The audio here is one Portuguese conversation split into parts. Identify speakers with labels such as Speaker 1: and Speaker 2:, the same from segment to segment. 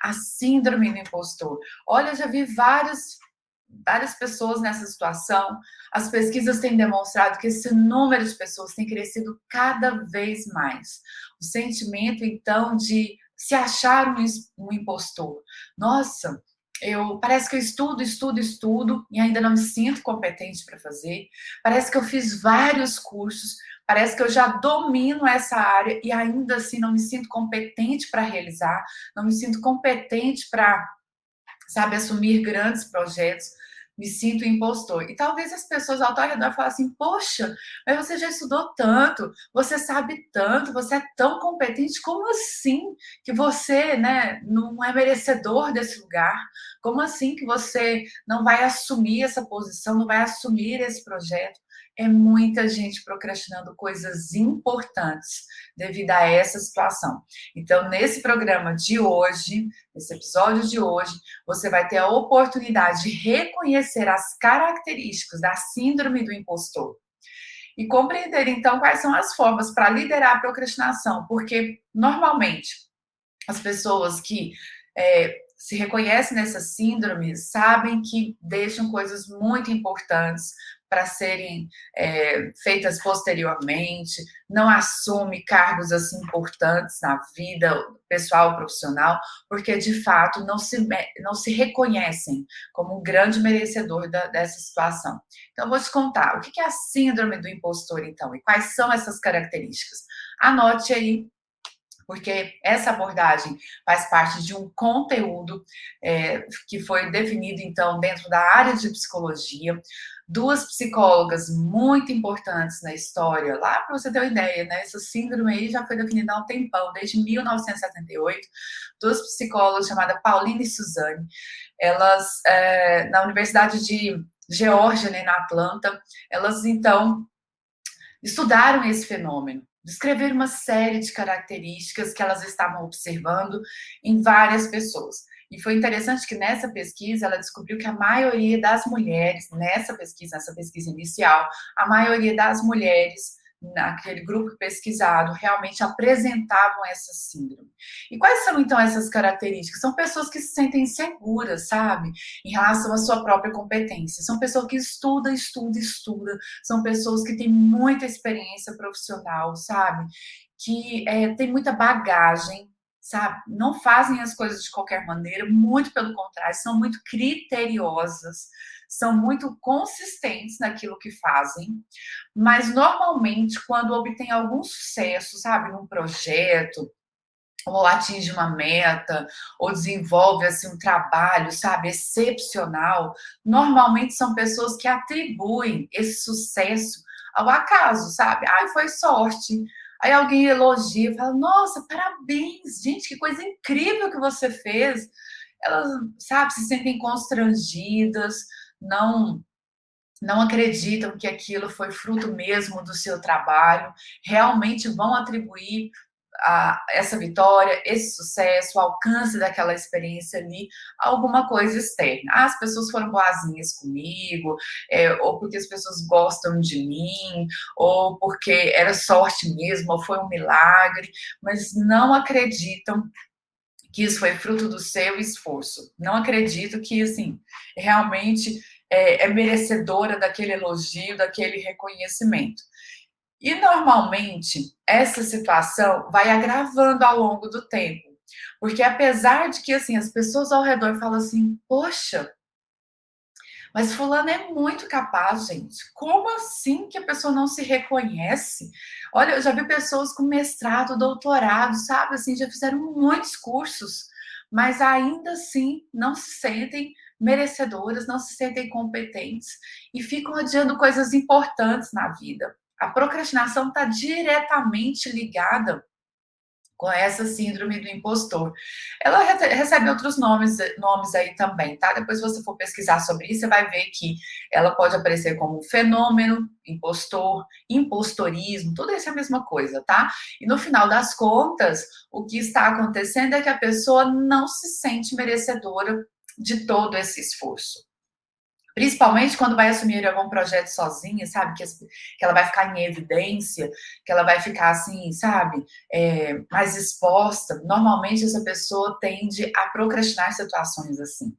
Speaker 1: a síndrome do impostor. Olha, eu já vi várias pessoas nessa situação. As pesquisas têm demonstrado que esse número de pessoas tem crescido cada vez mais. O sentimento, então, de se achar um impostor. Nossa, parece que eu estudo e ainda não me sinto competente para fazer. Parece que eu fiz vários cursos, parece que eu já domino essa área e ainda assim não me sinto competente para realizar, não me sinto competente para, sabe, assumir grandes projetos, me sinto impostor. E talvez as pessoas ao teu redor falem assim, poxa, mas você já estudou tanto, você sabe tanto, você é tão competente, como assim que você, né, não é merecedor desse lugar? Como assim que você não vai assumir essa posição, não vai assumir esse projeto? É muita gente procrastinando coisas importantes devido a essa situação. Então, nesse programa de hoje, nesse episódio de hoje, você vai ter a oportunidade de reconhecer as características da síndrome do impostor e compreender, então, quais são as formas para liderar a procrastinação, porque, normalmente, as pessoas que se reconhecem nessa síndrome sabem que deixam coisas muito importantes para serem feitas posteriormente, não assume cargos assim importantes na vida pessoal, profissional, porque de fato não se reconhecem como um grande merecedor dessa situação. Então, eu vou te contar o que é a síndrome do impostor, então, e quais são essas características. Anote aí, porque essa abordagem faz parte de um conteúdo que foi definido, então, dentro da área de psicologia. Duas psicólogas muito importantes na história, lá para você ter uma ideia, né? Essa síndrome aí já foi definida há um tempão, desde 1978. Duas psicólogas chamadas Pauline e Suzanne. Elas, na Universidade de Geórgia, né, na Atlanta, elas, então, estudaram esse fenômeno, descreveram uma série de características que elas estavam observando em várias pessoas. E foi interessante que nessa pesquisa ela descobriu que a maioria das mulheres, nessa pesquisa inicial, a maioria das mulheres naquele grupo pesquisado realmente apresentavam essa síndrome. E quais são então essas características? São pessoas que se sentem seguras, sabe, em relação à sua própria competência. São pessoas que estudam, são pessoas que têm muita experiência profissional, sabe? Que têm muita bagagem, sabe? Não fazem as coisas de qualquer maneira, muito pelo contrário, são muito criteriosas, são muito consistentes naquilo que fazem, mas normalmente quando obtém algum sucesso, sabe, num projeto, ou atinge uma meta, ou desenvolve assim um trabalho, sabe, excepcional, normalmente são pessoas que atribuem esse sucesso ao acaso, sabe? Ai, foi sorte. Aí alguém elogia, fala, nossa, parabéns, gente, que coisa incrível que você fez. Elas, sabe, se sentem constrangidas, não acreditam que aquilo foi fruto mesmo do seu trabalho, realmente vão atribuir essa vitória, esse sucesso, o alcance daquela experiência ali, alguma coisa externa. As pessoas foram boazinhas comigo, ou porque as pessoas gostam de mim, ou porque era sorte mesmo, ou foi um milagre, mas não acreditam que isso foi fruto do seu esforço. Não acredito que, assim, realmente é merecedora daquele elogio, daquele reconhecimento. E, normalmente, essa situação vai agravando ao longo do tempo. Porque, apesar de que, assim, as pessoas ao redor falam assim, poxa, mas fulano é muito capaz, gente. Como assim que a pessoa não se reconhece? Olha, eu já vi pessoas com mestrado, doutorado, sabe? Assim, já fizeram muitos cursos, mas ainda assim não se sentem merecedoras, não se sentem competentes e ficam adiando coisas importantes na vida. A procrastinação está diretamente ligada com essa síndrome do impostor. Ela recebe outros nomes aí também, tá? Depois, se você for pesquisar sobre isso, você vai ver que ela pode aparecer como fenômeno, impostor, impostorismo, tudo isso é a mesma coisa, tá? E no final das contas, o que está acontecendo é que a pessoa não se sente merecedora de todo esse esforço. Principalmente quando vai assumir algum projeto sozinha, sabe? Que ela vai ficar em evidência, que ela vai ficar assim, sabe? Mais exposta. Normalmente essa pessoa tende a procrastinar situações assim,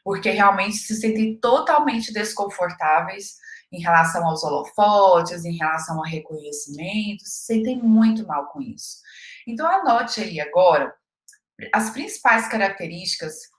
Speaker 1: porque realmente se sentem totalmente desconfortáveis em relação aos holofotes, em relação ao reconhecimento, se sentem muito mal com isso. Então anote aí agora as principais características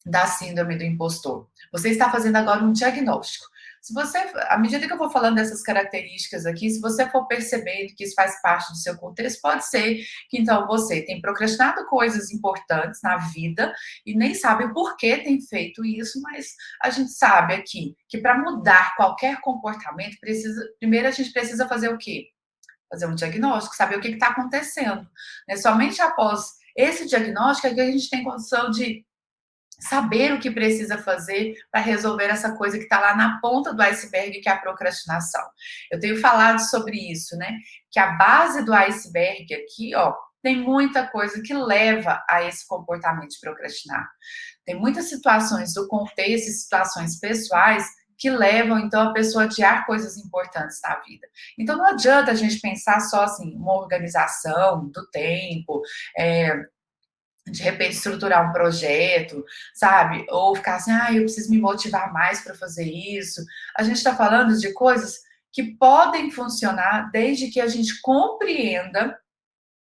Speaker 1: da síndrome do impostor. Você está fazendo agora um diagnóstico. Se você, à medida que eu vou falando dessas características aqui, se você for percebendo que isso faz parte do seu contexto, pode ser que então você tem procrastinado coisas importantes na vida e nem sabe por que tem feito isso, mas a gente sabe aqui que para mudar qualquer comportamento, primeiro a gente precisa fazer o quê? Fazer um diagnóstico, saber o que está acontecendo. Né? Somente após esse diagnóstico é que a gente tem condição de saber o que precisa fazer para resolver essa coisa que está lá na ponta do iceberg, que é a procrastinação. Eu tenho falado sobre isso, né? Que a base do iceberg aqui, ó, tem muita coisa que leva a esse comportamento de procrastinar. Tem muitas situações do contexto e situações pessoais que levam, então, a pessoa a adiar coisas importantes na vida. Então, não adianta a gente pensar só, assim, uma organização do tempo, de repente estruturar um projeto, sabe? Ou ficar assim, eu preciso me motivar mais para fazer isso. A gente está falando de coisas que podem funcionar desde que a gente compreenda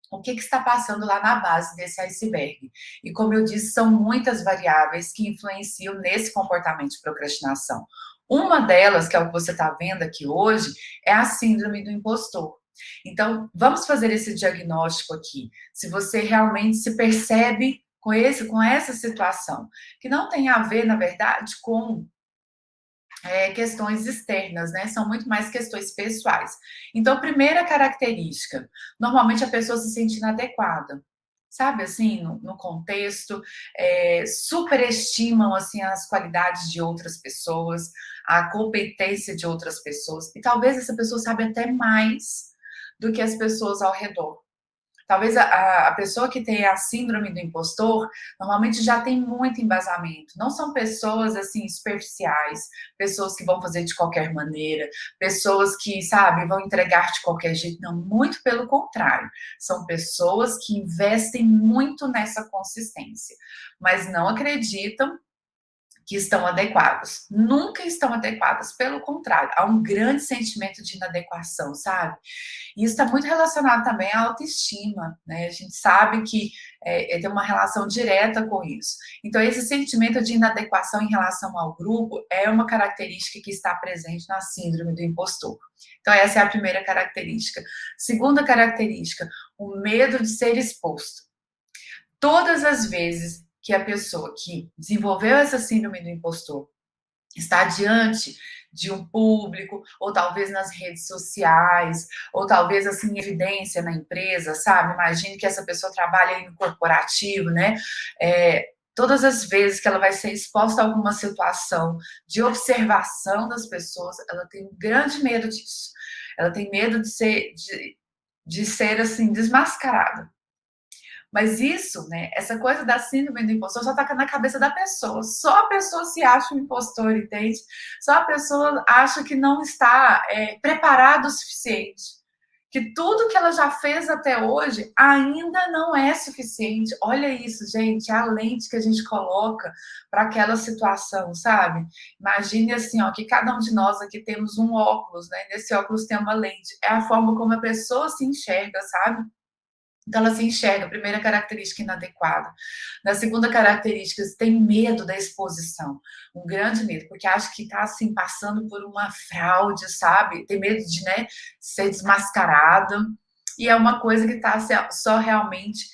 Speaker 1: o que está passando lá na base desse iceberg. E como eu disse, são muitas variáveis que influenciam nesse comportamento de procrastinação. Uma delas, que é o que você está vendo aqui hoje, é a síndrome do impostor. Então, vamos fazer esse diagnóstico aqui. Se você realmente se percebe com essa situação, que não tem a ver, na verdade, com questões externas, né? São muito mais questões pessoais. Então, primeira característica, normalmente a pessoa se sente inadequada, sabe, assim, no contexto, superestimam, assim, as qualidades de outras pessoas, a competência de outras pessoas, e talvez essa pessoa saiba até mais do que as pessoas ao redor. Talvez a pessoa que tem a síndrome do impostor, normalmente já tem muito embasamento. Não são pessoas, assim, superficiais, pessoas que vão fazer de qualquer maneira, pessoas que, sabe, vão entregar de qualquer jeito. Não, muito pelo contrário. São pessoas que investem muito nessa consistência, mas não acreditam que estão adequados. Nunca estão adequadas, pelo contrário, há um grande sentimento de inadequação, sabe? E isso está muito relacionado também à autoestima, né? A gente sabe que tem uma relação direta com isso. Então, esse sentimento de inadequação em relação ao grupo é uma característica que está presente na síndrome do impostor. Então, essa é a primeira característica. Segunda característica, o medo de ser exposto. Todas as vezes que a pessoa que desenvolveu essa síndrome do impostor está diante de um público, ou talvez nas redes sociais, ou talvez assim em evidência na empresa, sabe? Imagine que essa pessoa trabalha em um corporativo, né? Todas as vezes que ela vai ser exposta a alguma situação de observação das pessoas, ela tem um grande medo disso. Ela tem medo de ser assim, desmascarada. Mas isso, né, essa coisa da síndrome do impostor só tá na cabeça da pessoa. Só a pessoa se acha um impostor, entende? Só a pessoa acha que não está preparada o suficiente. Que tudo que ela já fez até hoje ainda não é suficiente. Olha isso, gente, a lente que a gente coloca para aquela situação, sabe? Imagine assim, ó, que cada um de nós aqui temos um óculos, né? Nesse óculos tem uma lente. É a forma como a pessoa se enxerga, sabe? Então, ela se enxerga, primeira característica inadequada. Na segunda característica, tem medo da exposição, um grande medo, porque acha que está assim, passando por uma fraude, sabe? Tem medo de, né, ser desmascarada, e é uma coisa que está só realmente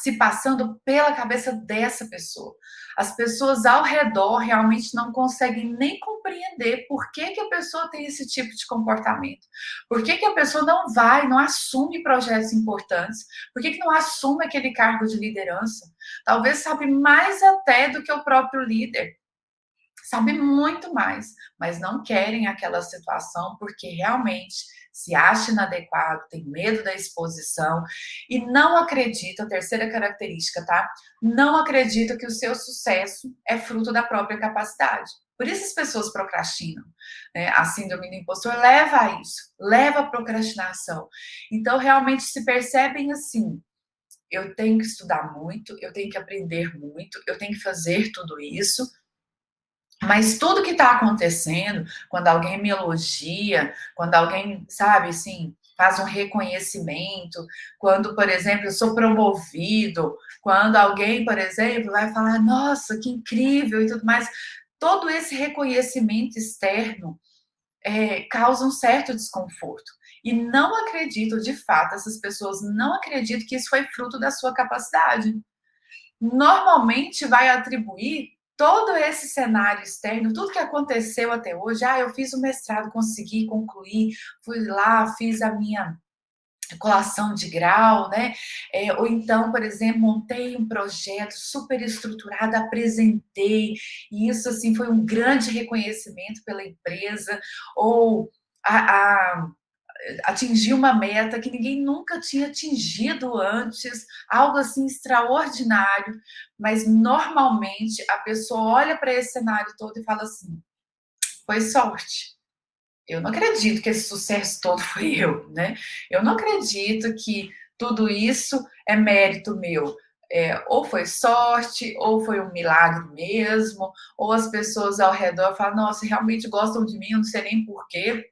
Speaker 1: se passando pela cabeça dessa pessoa. As pessoas ao redor realmente não conseguem nem compreender por que, que a pessoa tem esse tipo de comportamento. Por que, que a pessoa não assume projetos importantes? Por que, que não assume aquele cargo de liderança? Talvez sabe mais até do que o próprio líder. Sabe muito mais, mas não querem aquela situação porque realmente se acha inadequado, tem medo da exposição e não acredita, terceira característica, tá? Não acredita que o seu sucesso é fruto da própria capacidade. Por isso as pessoas procrastinam, né? A síndrome do impostor leva a isso, leva à procrastinação. Então, realmente se percebem assim: eu tenho que estudar muito, eu tenho que aprender muito, eu tenho que fazer tudo isso, mas tudo que está acontecendo, quando alguém me elogia, quando alguém, sabe, assim, faz um reconhecimento, quando, por exemplo, eu sou promovido, quando alguém, por exemplo, vai falar, nossa, que incrível e tudo mais, todo esse reconhecimento externo causa um certo desconforto. E não acredito, de fato, essas pessoas não acreditam que isso foi fruto da sua capacidade. Normalmente vai atribuir todo esse cenário externo, tudo que aconteceu até hoje. Ah, eu fiz o mestrado, consegui concluir, fui lá, fiz a minha colação de grau, né? Ou então, por exemplo, montei um projeto super estruturado, apresentei, e isso assim foi um grande reconhecimento pela empresa, ou a, atingir uma meta que ninguém nunca tinha atingido antes, algo assim extraordinário, mas normalmente a pessoa olha para esse cenário todo e fala assim: foi sorte. Eu não acredito que esse sucesso todo foi eu, né? Eu não acredito que tudo isso é mérito meu. Ou foi sorte, ou foi um milagre mesmo, ou as pessoas ao redor falam, nossa, realmente gostam de mim, eu não sei nem porquê,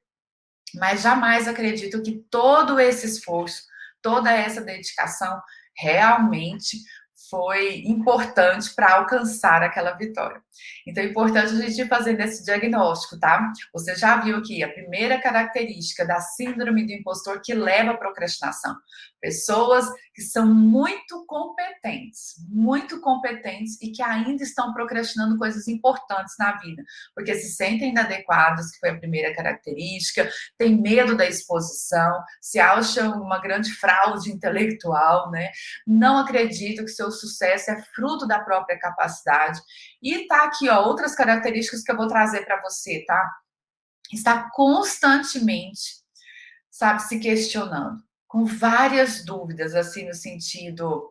Speaker 1: mas jamais acredito que todo esse esforço, toda essa dedicação realmente foi importante para alcançar aquela vitória. Então é importante a gente ir fazendo esse diagnóstico, tá? Você já viu que a primeira característica da síndrome do impostor que leva à procrastinação. Pessoas que são muito competentes e que ainda estão procrastinando coisas importantes na vida, porque se sentem inadequadas, que foi a primeira característica, tem medo da exposição, se acham uma grande fraude intelectual, né? Não acredito que seu sucesso é fruto da própria capacidade. E tá aqui, ó, outras características que eu vou trazer para você, tá? Está constantemente, sabe, se questionando, com várias dúvidas, assim, no sentido,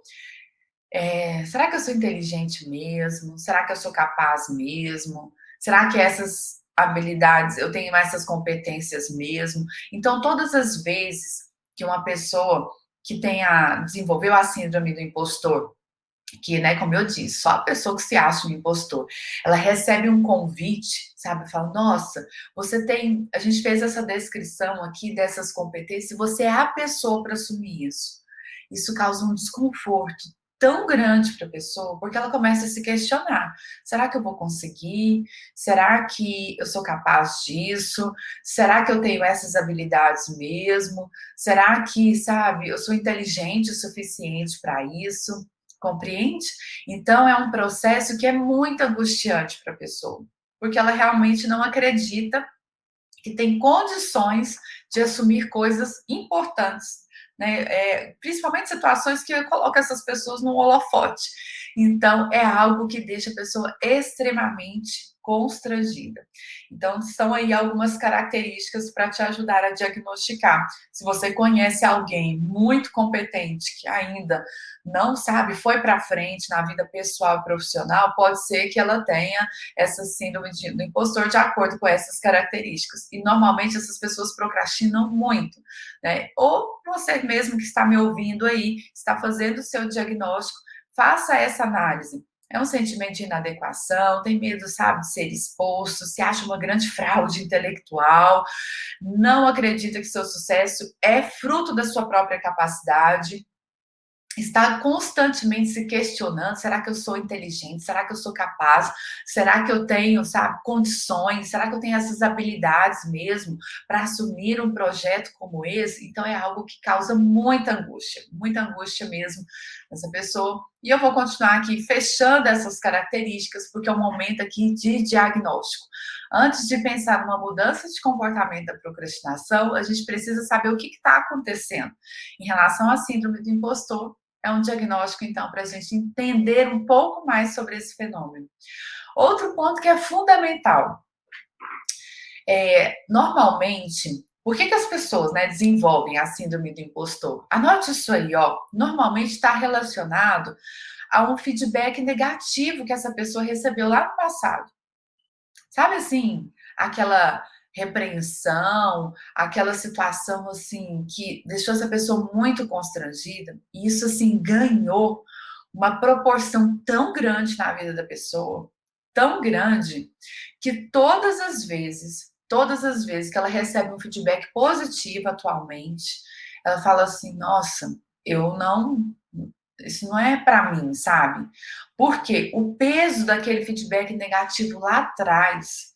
Speaker 1: será que eu sou inteligente mesmo? Será que eu sou capaz mesmo? Será que essas habilidades, eu tenho essas competências mesmo? Então, todas as vezes que uma pessoa que desenvolveu a síndrome do impostor, que, né, como eu disse, só a pessoa que se acha um impostor, ela recebe um convite, sabe, fala, nossa, a gente fez essa descrição aqui dessas competências, você é a pessoa para assumir isso. Isso causa um desconforto tão grande para a pessoa, porque ela começa a se questionar, será que eu vou conseguir? Será que eu sou capaz disso? Será que eu tenho essas habilidades mesmo? Será que, sabe, eu sou inteligente o suficiente para isso? Compreende? Então, é um processo que é muito angustiante para a pessoa, porque ela realmente não acredita que tem condições de assumir coisas importantes, né? Principalmente situações que colocam essas pessoas no holofote. Então, é algo que deixa a pessoa extremamente constrangida. Então, são aí algumas características para te ajudar a diagnosticar. Se você conhece alguém muito competente que ainda não sabe, foi para frente na vida pessoal e profissional, pode ser que ela tenha essa síndrome do impostor de acordo com essas características. E normalmente essas pessoas procrastinam muito, né? Ou você mesmo que está me ouvindo aí, está fazendo o seu diagnóstico, faça essa análise. É um sentimento de inadequação, tem medo, sabe, de ser exposto, se acha uma grande fraude intelectual, não acredita que seu sucesso é fruto da sua própria capacidade, está constantemente se questionando, será que eu sou inteligente? Será que eu sou capaz? Será que eu tenho, sabe, condições? Será que eu tenho essas habilidades mesmo para assumir um projeto como esse? Então é algo que causa muita angústia mesmo nessa pessoa. E eu vou continuar aqui fechando essas características, porque é um momento aqui de diagnóstico. Antes de pensar numa mudança de comportamento da procrastinação, a gente precisa saber o que está acontecendo em relação à síndrome do impostor. É um diagnóstico, então, para a gente entender um pouco mais sobre esse fenômeno. Outro ponto que é fundamental. Normalmente, por que as pessoas, né, desenvolvem a síndrome do impostor? Anote isso aí, ó. Normalmente está relacionado a um feedback negativo que essa pessoa recebeu lá no passado. Sabe assim, aquela repreensão, aquela situação assim que deixou essa pessoa muito constrangida, e isso assim ganhou uma proporção tão grande na vida da pessoa, tão grande, que todas as vezes que ela recebe um feedback positivo atualmente, ela fala assim: "Nossa, eu não isso não é para mim", sabe? Porque o peso daquele feedback negativo lá atrás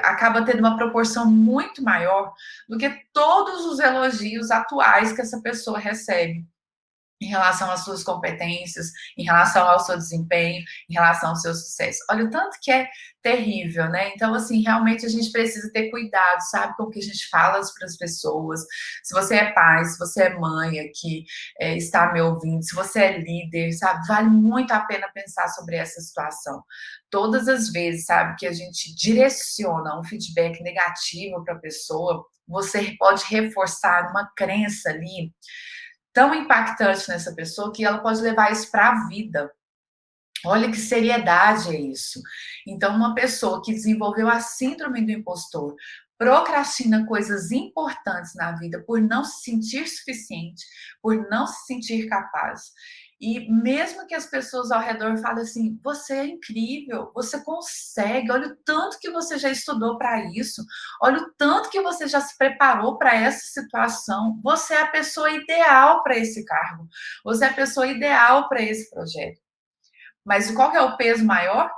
Speaker 1: acaba tendo uma proporção muito maior do que todos os elogios atuais que essa pessoa recebe em relação às suas competências, em relação ao seu desempenho, em relação ao seu sucesso. Olha o tanto que é terrível, né? Então, assim, realmente a gente precisa ter cuidado, sabe, com o que a gente fala para as pessoas. Se você é pai, se você é mãe aqui, está me ouvindo, se você é líder, sabe, vale muito a pena pensar sobre essa situação. Todas as vezes, sabe, que a gente direciona um feedback negativo para a pessoa, você pode reforçar uma crença ali tão impactante nessa pessoa que ela pode levar isso para a vida. Olha que seriedade é isso. Então, uma pessoa que desenvolveu a síndrome do impostor procrastina coisas importantes na vida por não se sentir suficiente, por não se sentir capaz. E mesmo que as pessoas ao redor falem assim: você é incrível, você consegue, olha o tanto que você já estudou para isso, olha o tanto que você já se preparou para essa situação, você é a pessoa ideal para esse cargo, você é a pessoa ideal para esse projeto. Mas qual que é o peso maior?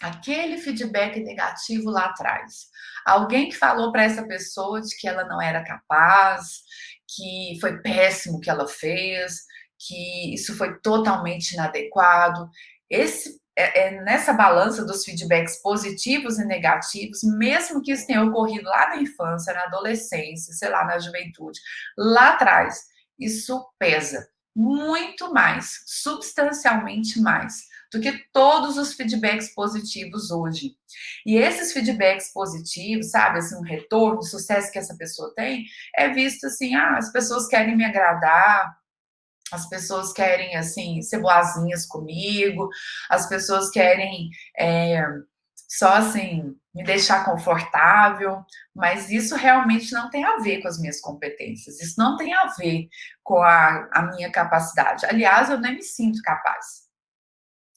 Speaker 1: Aquele feedback negativo lá atrás. Alguém que falou para essa pessoa de que ela não era capaz, que foi péssimo o que ela fez, que isso foi totalmente inadequado. Nessa balança dos feedbacks positivos e negativos, mesmo que isso tenha ocorrido lá na infância, na adolescência, sei lá, na juventude, lá atrás, isso pesa muito mais, substancialmente mais do que todos os feedbacks positivos hoje. E esses feedbacks positivos, sabe, assim, um retorno, o sucesso que essa pessoa tem, é visto assim, as pessoas querem me agradar, as pessoas querem, assim, ser boazinhas comigo, as pessoas querem só, assim, me deixar confortável, mas isso realmente não tem a ver com as minhas competências, isso não tem a ver com a minha capacidade. Aliás, eu nem me sinto capaz.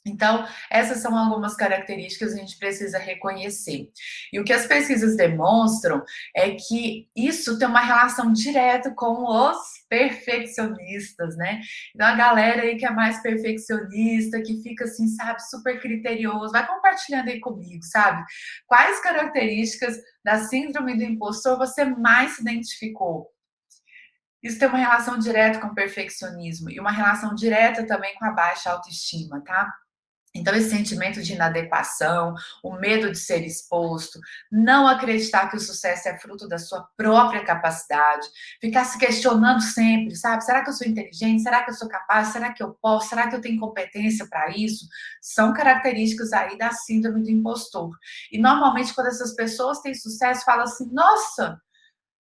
Speaker 1: Então, essas são algumas características que a gente precisa reconhecer. E o que as pesquisas demonstram é que isso tem uma relação direta com os perfeccionistas, né? Então, a galera aí que é mais perfeccionista, que fica assim, sabe, super criterioso, vai compartilhando aí comigo, sabe? Quais características da síndrome do impostor você mais se identificou? Isso tem uma relação direta com o perfeccionismo e uma relação direta também com a baixa autoestima, tá? Então, esse sentimento de inadequação, o medo de ser exposto, não acreditar que o sucesso é fruto da sua própria capacidade, ficar se questionando sempre, sabe? Será que eu sou inteligente? Será que eu sou capaz? Será que eu posso? Será que eu tenho competência para isso? São características aí da síndrome do impostor. E normalmente, quando essas pessoas têm sucesso, falam assim: nossa,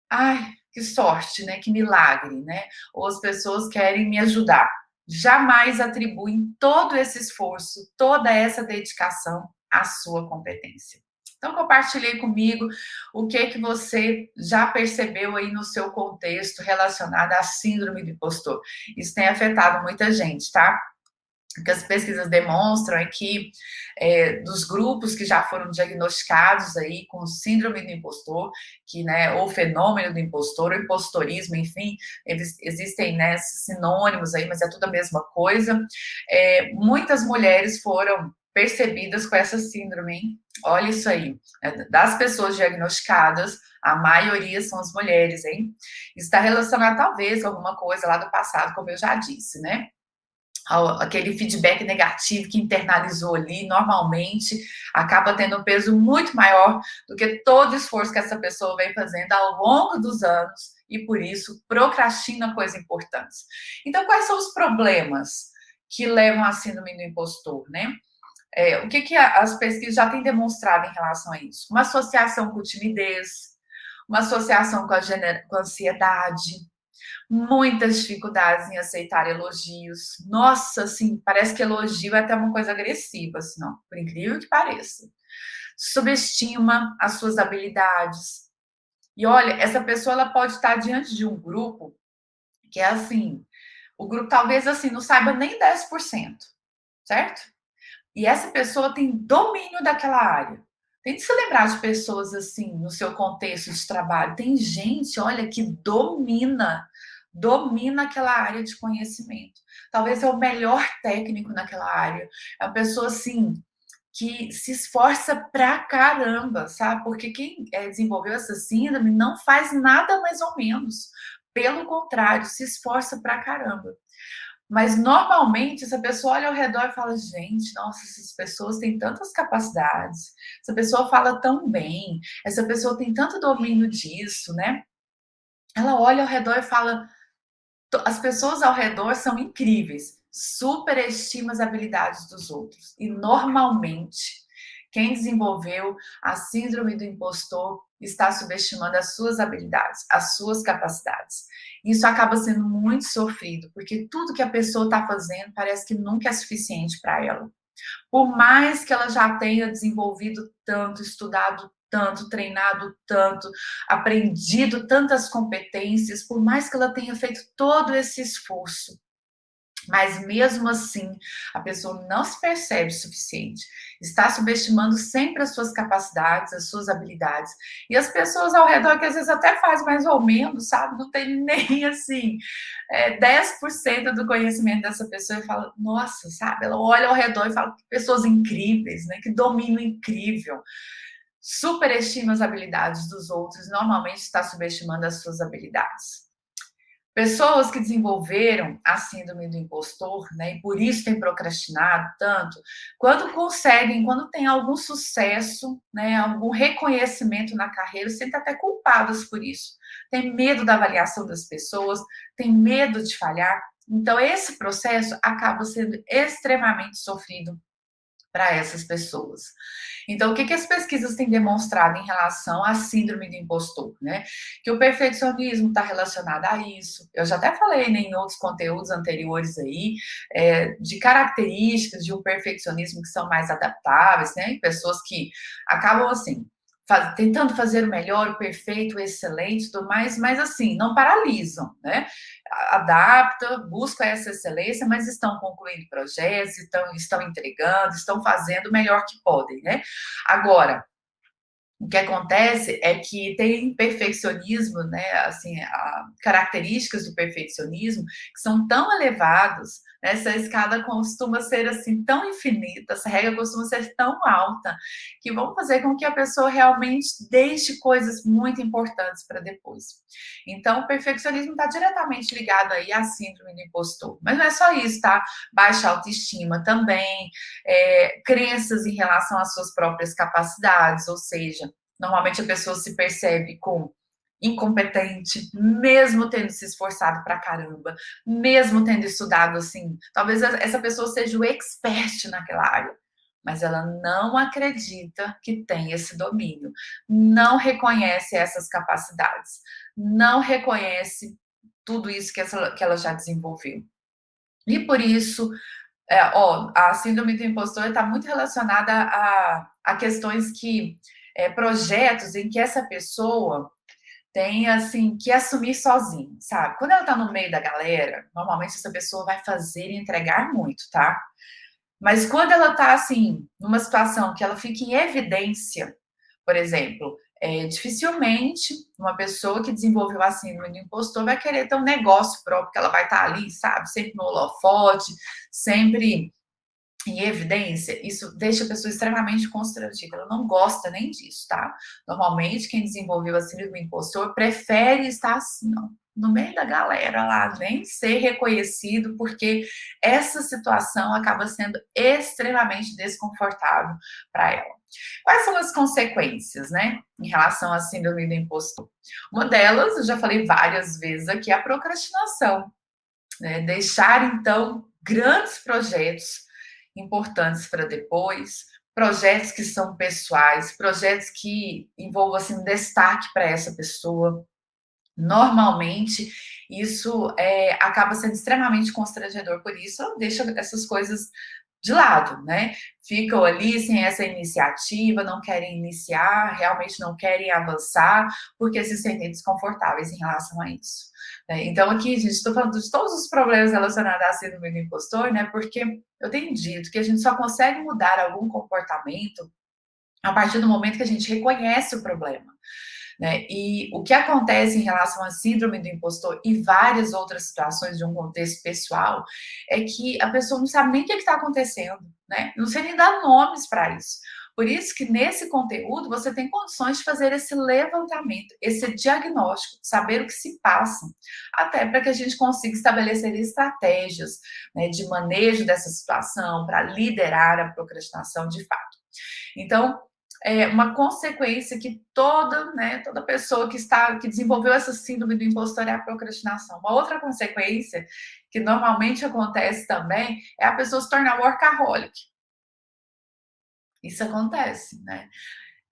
Speaker 1: ai, que sorte, né? Que milagre, né? Ou as pessoas querem me ajudar. Jamais atribuem todo esse esforço, toda essa dedicação à sua competência. Então, compartilhei comigo o que você já percebeu aí no seu contexto relacionado à síndrome do impostor. Isso tem afetado muita gente, tá? O que as pesquisas demonstram é que dos grupos que já foram diagnosticados aí com síndrome do impostor, que, né, ou fenômeno do impostor, ou impostorismo, enfim, existem, né, sinônimos aí, mas é tudo a mesma coisa. Muitas mulheres foram percebidas com essa síndrome, hein? Olha isso aí. Das pessoas diagnosticadas, a maioria são as mulheres, hein? Está relacionado talvez a alguma coisa lá do passado, como eu já disse, né? Aquele feedback negativo que internalizou ali, normalmente acaba tendo um peso muito maior do que todo o esforço que essa pessoa vem fazendo ao longo dos anos e, por isso, procrastina coisas importantes. Então, quais são os problemas que levam à síndrome do impostor, né? O que as pesquisas já têm demonstrado em relação a isso? Uma associação com timidez, uma associação com a ansiedade, muitas dificuldades em aceitar elogios. Nossa, assim, parece que elogio é até uma coisa agressiva, assim, não, por incrível que pareça. subestima as suas habilidades. E olha, essa pessoa ela pode estar diante de um grupo que é assim, o grupo talvez assim não saiba nem 10%, certo? E essa pessoa tem domínio daquela área. Tente se lembrar de pessoas assim no seu contexto de trabalho. Tem gente, olha, que domina aquela área de conhecimento. Talvez é o melhor técnico naquela área. É uma pessoa assim que se esforça pra caramba, sabe? Porque quem desenvolveu essa síndrome não faz nada mais ou menos. Pelo contrário, se esforça pra caramba. Mas normalmente essa pessoa olha ao redor e fala: gente, nossa, essas pessoas têm tantas capacidades, essa pessoa fala tão bem, essa pessoa tem tanto domínio disso, né? Ela olha ao redor e fala: as pessoas ao redor são incríveis, superestima as habilidades dos outros. E normalmente, quem desenvolveu a síndrome do impostor está subestimando as suas habilidades, as suas capacidades. Isso acaba sendo muito sofrido, porque tudo que a pessoa está fazendo parece que nunca é suficiente para ela. Por mais que ela já tenha desenvolvido tanto, estudado tanto, treinado tanto, aprendido tantas competências, por mais que ela tenha feito todo esse esforço, mas mesmo assim, a pessoa não se percebe o suficiente, está subestimando sempre as suas capacidades, as suas habilidades. E as pessoas ao redor, que às vezes até faz mais ou menos, sabe? Não tem nem assim 10% do conhecimento dessa pessoa e fala, nossa, sabe? Ela olha ao redor e fala, que pessoas incríveis, né? Que domínio incrível. Superestima as habilidades dos outros, normalmente está subestimando as suas habilidades. Pessoas que desenvolveram a síndrome do impostor, né, e por isso têm procrastinado tanto, quando conseguem, quando têm algum sucesso, né, algum reconhecimento na carreira, se sentem até culpadas por isso. Tem medo da avaliação das pessoas, tem medo de falhar. Então, esse processo acaba sendo extremamente sofrido para essas pessoas. Então, o que as pesquisas têm demonstrado em relação à síndrome do impostor, né? Que o perfeccionismo está relacionado a isso. Eu já até falei, né, em outros conteúdos anteriores aí, de características de um perfeccionismo que são mais adaptáveis, né? Pessoas que acabam assim, tentando fazer o melhor, o perfeito, o excelente, tudo mais, mas assim, não paralisam, né? Adaptam, buscam essa excelência, mas estão concluindo projetos, estão entregando, estão fazendo o melhor que podem, né? Agora, o que acontece é que tem perfeccionismo, né, assim, características do perfeccionismo que são tão elevadas, né, essa escada costuma ser assim tão infinita, essa regra costuma ser tão alta, que vão fazer com que a pessoa realmente deixe coisas muito importantes para depois. Então, o perfeccionismo está diretamente ligado aí à síndrome do impostor. Mas não é só isso, tá? Baixa autoestima também, crenças em relação às suas próprias capacidades, ou seja, normalmente a pessoa se percebe como incompetente, mesmo tendo se esforçado pra caramba, mesmo tendo estudado assim. Talvez essa pessoa seja o expert naquela área, mas ela não acredita que tem esse domínio, não reconhece essas capacidades, não reconhece tudo isso que ela já desenvolveu. E por isso, a síndrome do impostor está muito relacionada a questões que, projetos em que essa pessoa tem, assim, que assumir sozinha, sabe? Quando ela está no meio da galera, normalmente essa pessoa vai fazer e entregar muito, tá? Mas quando ela está, assim, numa situação que ela fica em evidência, por exemplo, dificilmente uma pessoa que desenvolveu a síndrome do impostor vai querer ter um negócio próprio, que ela vai estar ali, sabe, sempre no holofote, sempre em evidência. Isso deixa a pessoa extremamente constrangida, ela não gosta nem disso, tá? Normalmente, quem desenvolveu a síndrome do impostor prefere estar assim, ó, no meio da galera lá, nem ser reconhecido, porque essa situação acaba sendo extremamente desconfortável para ela. Quais são as consequências, né, em relação à síndrome do impostor? Uma delas, eu já falei várias vezes aqui, é a procrastinação, né? Deixar, então, grandes projetos importantes para depois, projetos que são pessoais, projetos que envolvam assim, um destaque para essa pessoa. Normalmente, isso acaba sendo extremamente constrangedor, por isso deixa essas coisas de lado, né? Ficam ali sem essa iniciativa, não querem iniciar, realmente não querem avançar, porque se sentem desconfortáveis em relação a isso. Né? Então, aqui, gente, estou falando de todos os problemas relacionados à síndrome do impostor, né? Porque eu tenho dito que a gente só consegue mudar algum comportamento a partir do momento que a gente reconhece o problema. Né? E o que acontece em relação à síndrome do impostor e várias outras situações de um contexto pessoal é que a pessoa não sabe nem o que está acontecendo, né? Não sei nem dar nomes para isso. Por isso que nesse conteúdo você tem condições de fazer esse levantamento, esse diagnóstico, saber o que se passa, até para que a gente consiga estabelecer estratégias, né, de manejo dessa situação, para liderar a procrastinação de fato. Então, é uma consequência que toda pessoa que desenvolveu essa síndrome do impostor é a procrastinação. Uma outra consequência que normalmente acontece também é a pessoa se tornar workaholic. Isso acontece, né?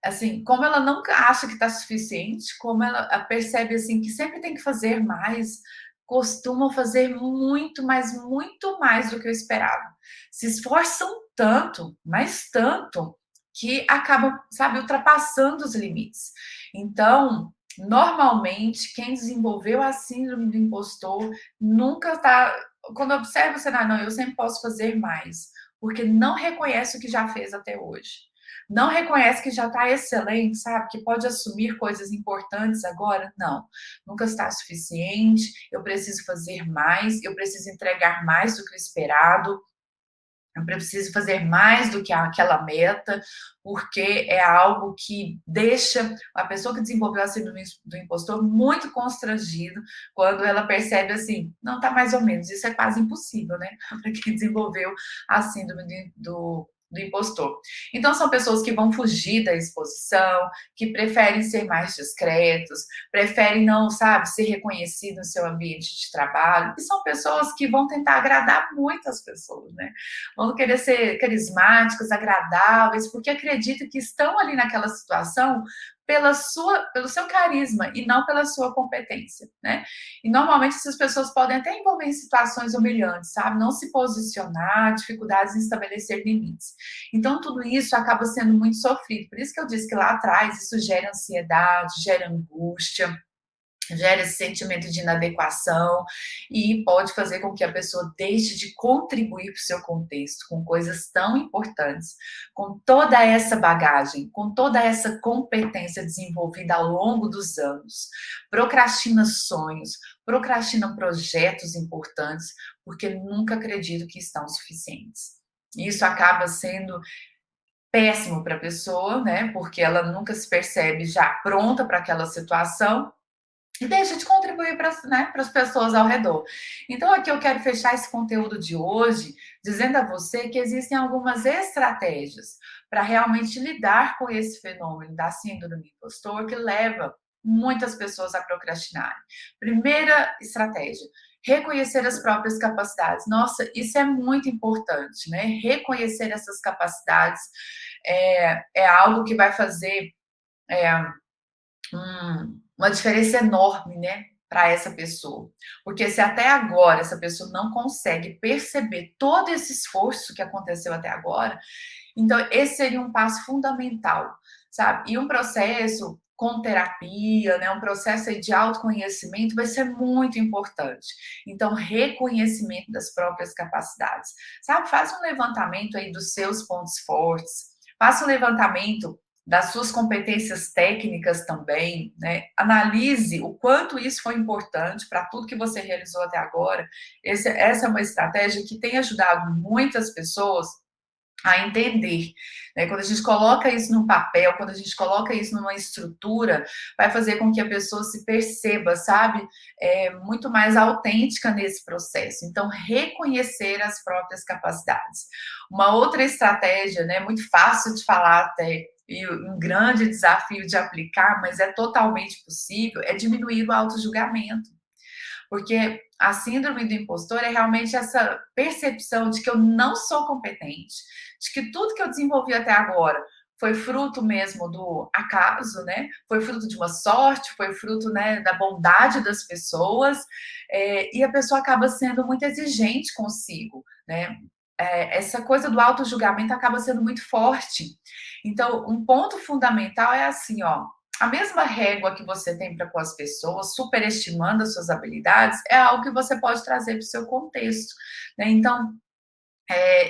Speaker 1: Assim, como ela nunca acha que está suficiente, como ela percebe assim que sempre tem que fazer mais, costumam fazer muito mais do que o esperado. Se esforçam tanto, mas tanto, que acabam, sabe, ultrapassando os limites. Então, normalmente, quem desenvolveu a síndrome do impostor nunca está. Quando observa o cenário, não, eu sempre posso fazer mais, porque não reconhece o que já fez até hoje. Não reconhece que já está excelente, sabe? Que pode assumir coisas importantes agora? Não, nunca está suficiente. Eu preciso fazer mais, eu preciso entregar mais do que o esperado. Eu preciso fazer mais do que aquela meta, porque é algo que deixa a pessoa que desenvolveu a síndrome do impostor muito constrangido quando ela percebe assim, não está mais ou menos, isso é quase impossível, né? Para quem desenvolveu a síndrome do impostor. Então, são pessoas que vão fugir da exposição, que preferem ser mais discretos, preferem não, sabe, ser reconhecidos no seu ambiente de trabalho, e são pessoas que vão tentar agradar muitas pessoas, né? Vão querer ser carismáticos, agradáveis, porque acreditam que estão ali naquela situação pelo seu carisma e não pela sua competência, né? E normalmente essas pessoas podem até envolver em situações humilhantes, sabe? Não se posicionar, dificuldades em estabelecer limites. Então, tudo isso acaba sendo muito sofrido. Por isso que eu disse que lá atrás isso gera ansiedade, gera angústia, gera esse sentimento de inadequação e pode fazer com que a pessoa deixe de contribuir para o seu contexto com coisas tão importantes, com toda essa bagagem, com toda essa competência desenvolvida ao longo dos anos. Procrastina sonhos, procrastina projetos importantes, porque nunca acredito que estão suficientes. Isso acaba sendo péssimo para a pessoa, né? Porque ela nunca se percebe já pronta para aquela situação e deixa de contribuir para, né, as pessoas ao redor. Então, aqui eu quero fechar esse conteúdo de hoje dizendo a você que existem algumas estratégias para realmente lidar com esse fenômeno da síndrome do impostor que leva muitas pessoas a procrastinarem. Primeira estratégia, reconhecer as próprias capacidades. Nossa, isso é muito importante, né? Reconhecer essas capacidades é algo que vai fazer é, uma diferença enorme, né, para essa pessoa. Porque se até agora essa pessoa não consegue perceber todo esse esforço que aconteceu até agora, então esse seria um passo fundamental, sabe? E um processo com terapia, né, um processo aí de autoconhecimento vai ser muito importante. Então, reconhecimento das próprias capacidades, sabe? Faz um levantamento aí dos seus pontos fortes, faça um levantamento das suas competências técnicas também, né? Analise o quanto isso foi importante para tudo que você realizou até agora. Essa é uma estratégia que tem ajudado muitas pessoas a entender, né? Quando a gente coloca isso num papel, quando a gente coloca isso numa estrutura, vai fazer com que a pessoa se perceba, sabe, muito mais autêntica nesse processo. Então, reconhecer as próprias capacidades. Uma outra estratégia, né, muito fácil de falar até, e um grande desafio de aplicar, mas é totalmente possível, é diminuir o auto-julgamento. Porque a síndrome do impostor é realmente essa percepção de que eu não sou competente, de que tudo que eu desenvolvi até agora foi fruto mesmo do acaso, né? Foi fruto de uma sorte, foi fruto, né, da bondade das pessoas, e a pessoa acaba sendo muito exigente consigo, né? essa coisa do auto-julgamento acaba sendo muito forte. Então, um ponto fundamental é assim, ó, a mesma régua que você tem para com as pessoas, superestimando as suas habilidades, é algo que você pode trazer para o seu contexto, né? Então,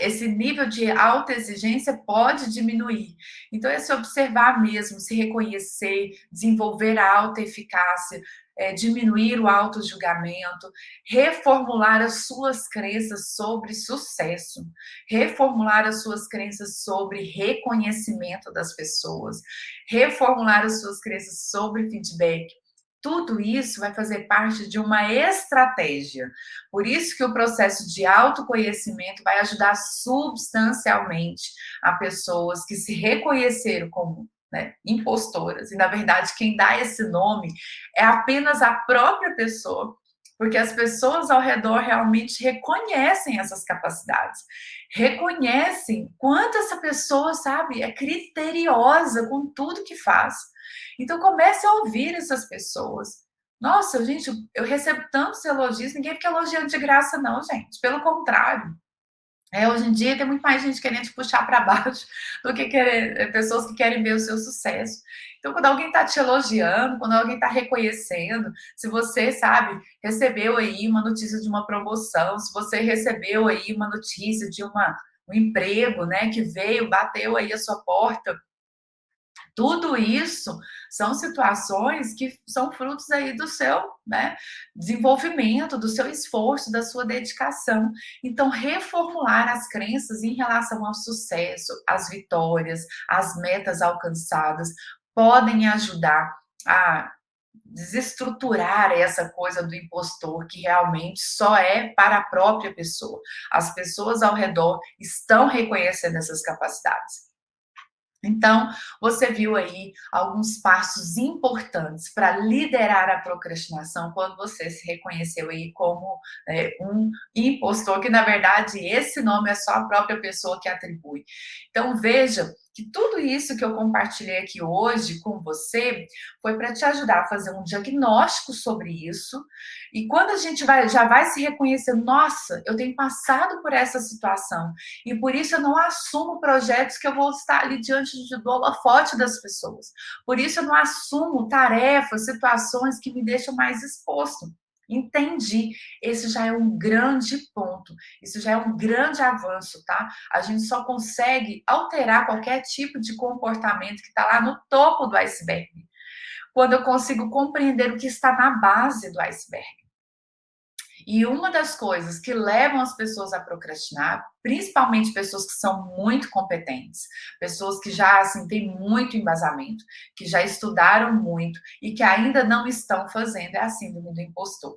Speaker 1: esse nível de autoexigência pode diminuir. Então, é se observar mesmo, se reconhecer, desenvolver a autoeficácia, diminuir o autojulgamento, reformular as suas crenças sobre sucesso, reformular as suas crenças sobre reconhecimento das pessoas, reformular as suas crenças sobre feedback. Tudo isso vai fazer parte de uma estratégia. Por isso que o processo de autoconhecimento vai ajudar substancialmente a pessoas que se reconheceram como, né, impostoras. E, na verdade, quem dá esse nome é apenas a própria pessoa, porque as pessoas ao redor realmente reconhecem essas capacidades, reconhecem quanto essa pessoa, sabe, é criteriosa com tudo que faz. Então, comece a ouvir essas pessoas. Nossa, gente, eu recebo tantos elogios, ninguém fica elogiando de graça, não, gente. Pelo contrário. Hoje em dia tem muito mais gente querendo te puxar para baixo do que pessoas que querem ver o seu sucesso. Então, quando alguém está te elogiando, quando alguém está reconhecendo, se você, sabe, recebeu aí uma notícia de uma promoção, se você recebeu aí uma notícia de um emprego, né, que veio, bateu aí a sua porta, tudo isso são situações que são frutos aí do seu, né, desenvolvimento, do seu esforço, da sua dedicação. Então, reformular as crenças em relação ao sucesso, às vitórias, às metas alcançadas, podem ajudar a desestruturar essa coisa do impostor que realmente só é para a própria pessoa. As pessoas ao redor estão reconhecendo essas capacidades. Então, você viu aí alguns passos importantes para liderar a procrastinação quando você se reconheceu aí como um impostor, que na verdade esse nome é só a própria pessoa que atribui. Então, veja que tudo isso que eu compartilhei aqui hoje com você foi para te ajudar a fazer um diagnóstico sobre isso. E quando a gente já vai se reconhecer, nossa, eu tenho passado por essa situação e por isso eu não assumo projetos que eu vou estar ali diante do holofote das pessoas. Por isso eu não assumo tarefas, situações que me deixam mais exposto. Entendi. Esse já é um grande ponto. Isso já é um grande avanço, tá? A gente só consegue alterar qualquer tipo de comportamento que está lá no topo do iceberg, quando eu consigo compreender o que está na base do iceberg. E uma das coisas que levam as pessoas a procrastinar, principalmente pessoas que são muito competentes, pessoas que já assim têm muito embasamento, que já estudaram muito e que ainda não estão fazendo, é a síndrome do impostor.